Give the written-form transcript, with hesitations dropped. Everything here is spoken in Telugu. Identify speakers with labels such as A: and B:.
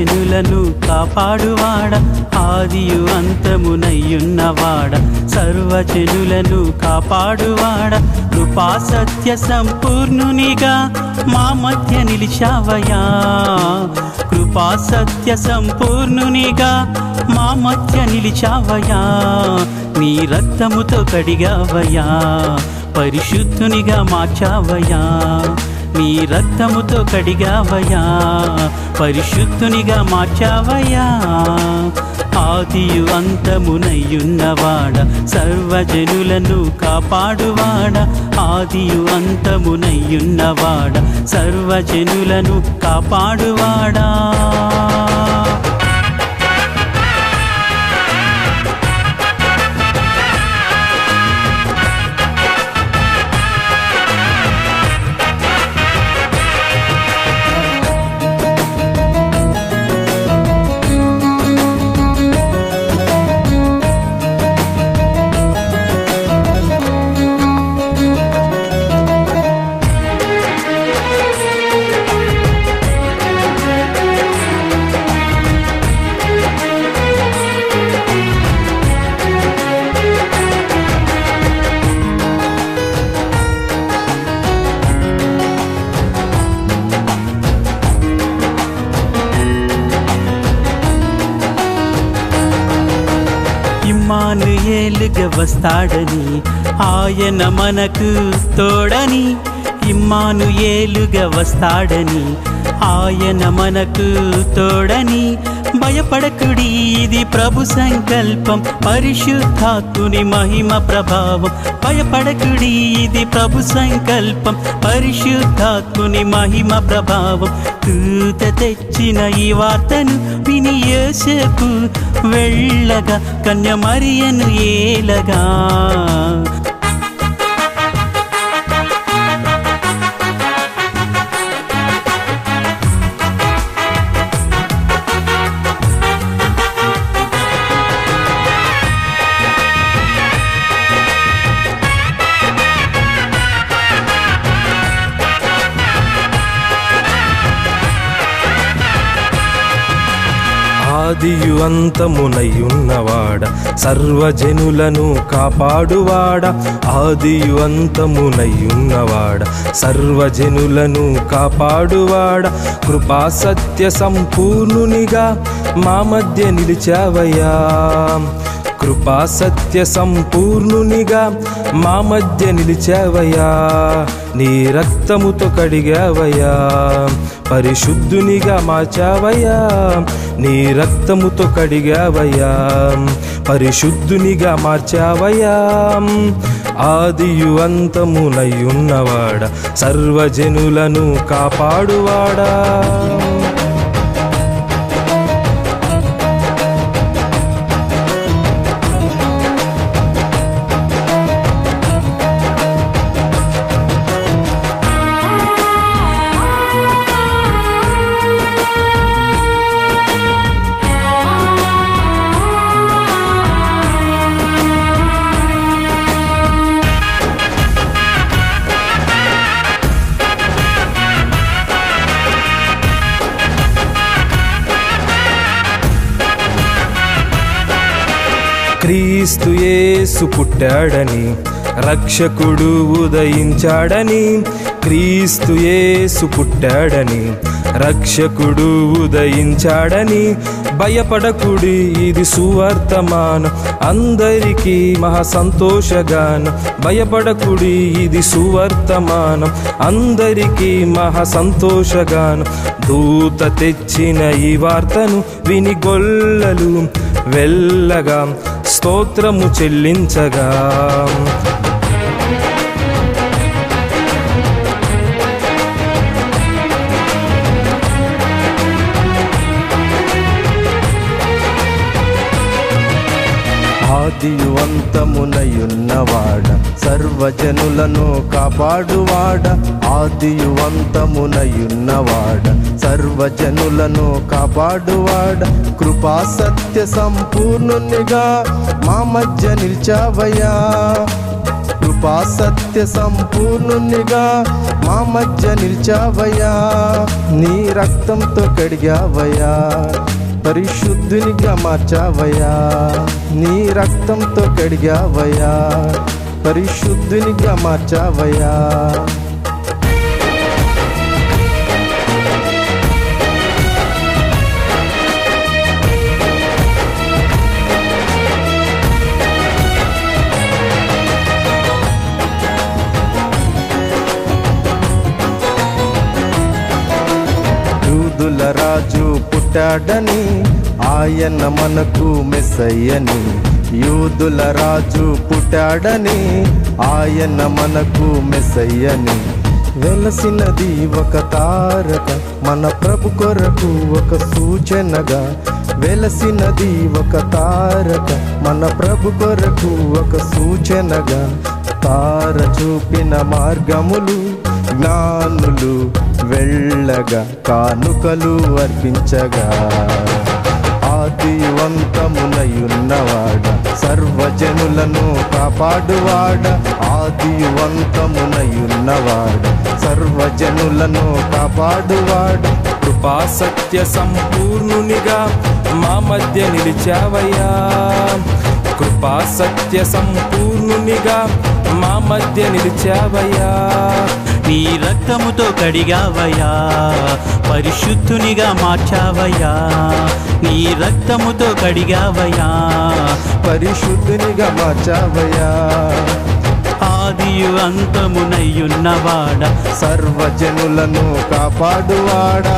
A: సర్వజనులను కాపాడువాడ ఆదియు అంతమునయ్యున్నవాడ సర్వజనులను కాపాడువాడ కృపా సత్య సంపూర్ణునిగా మా మధ్య నిలిచావయ్యా కృపా సత్య సంపూర్ణునిగా మా మధ్య నిలిచావయ్యా నీ రక్తముతో కడిగావయ్యా పరిశుద్ధునిగా మార్చావయ్యా నీ రక్తముతో కడిగావయ్యా పరిశుద్ధునిగా మార్చావయ్యా ఆదియు అంతమునయ్యున్నవాడ సర్వజనులను కాపాడువాడ ఆదియు అంతమునయ్యున్నవాడ సర్వజనులను కాపాడువాడా ఇమ్మానుయేలుగా వస్తాడని ఆయన మనకు తోడని ఇమ్మానుయేలుగా వస్తాడని ఆయన మనకు తోడని భయపడకుడి ఇది ప్రభు సంకల్పం పరిశుద్ధాత్ముని మహిమ ప్రభావం భయపడకుడి ఇది ప్రభు సంకల్పం పరిశుద్ధాత్ముని మహిమ ప్రభావం దూత తెచ్చిన ఈ వార్తను విని యోసేపు వెళ్ళగా కన్య మరియను ఏలగా
B: ఆదియు అంతమునయ్యున్నవాడ సర్వజనులను కాపాడువాడ ఆదియు అంతమునయ్యున్నవాడ సర్వజనులను కాపాడువాడ కృపా సత్య సంపూర్ణునిగా మా మధ్య నిలిచావయ్యా కృపా సత్య సంపూర్ణునిగా మా మధ్య నిలిచావయ్యా నీ రక్తముతో కడిగావయ్యా పరిశుద్ధునిగా మార్చావయ్యా నీ రక్తముతో కడిగావయ్యా పరిశుద్ధునిగా మార్చావయ్యా ఆదియు అంతమునయ్యున్నవాడ సర్వజనులను కాపాడువాడా క్రీస్తు యేసు పుట్టాడని రక్షకుడు ఉదయించాడని క్రీస్తు యేసు పుట్టాడని రక్షకుడు ఉదయించాడని భయపడకుడి ఇది సువర్తమానం అందరికీ మహా సంతోషగానం భయపడకుడి ఇది సువర్తమానం అందరికీ మహా సంతోషగానం దూత తెచ్చిన ఈ వార్తను విని గొల్లలు వెళ్ళగా స్తోత్రము చెల్లించగా
C: ఆదియు అంతమునయున్నవాడ సర్వజనులను కాపాడువాడ ఆదియు అంతమునయున్నవాడ సర్వజనులను కాపాడువాడ కృపా సత్య సంపూర్ణునిగా మా మధ్య నిలిచావయ్యా కృపా సత్య సంపూర్ణునిగా మా మధ్య నిలిచావయ్యా. నీ రక్తంతో కడిగావయ్యా, పరిశుద్ధునిగా మార్చావయ్యా. నీ రక్తంతో కడిగావయ్యా, పరిశుద్ధునిగా మార్చావయ్యా. యూదుల రాజు పుట్టాడని, ఆయన మనకు మెస్సయ్యని. యూదుల రాజు పుట్టాడని, ఆయన మనకు మెస్సయ్యని. వెలసినది ఒక తారక, మన ప్రభు కొరకు ఒక సూచనగా. వెలసినది ఒక తారక, మన ప్రభు కొరకు ఒక సూచనగా. తార చూపిన మార్గములు జ్ఞానులు వెళ్ళగా, కానుకలు అర్పించగా. ఆదివంతమునయున్నవాడ, సర్వజనులను కాపాడువాడ. ఆదివంతమునయున్నవాడ, సర్వజనులను కాపాడువాడ.
B: కృపా సత్య సంపూర్ణునిగా మా మధ్య నిలిచావయ్యా. కృపా సత్య సంపూర్ణునిగా మా మధ్య నిలిచావయ్యా.
A: నీ రక్తముతో కడిగావయ్యా, పరిశుద్ధునిగా మార్చావయ్యా. నీ రక్తముతో కడిగావయ్యా,
C: పరిశుద్ధునిగా మార్చావయ్యా.
A: ఆదియు అంతమునయ్యున్నవాడ,
C: సర్వజనులను కాపాడువాడా.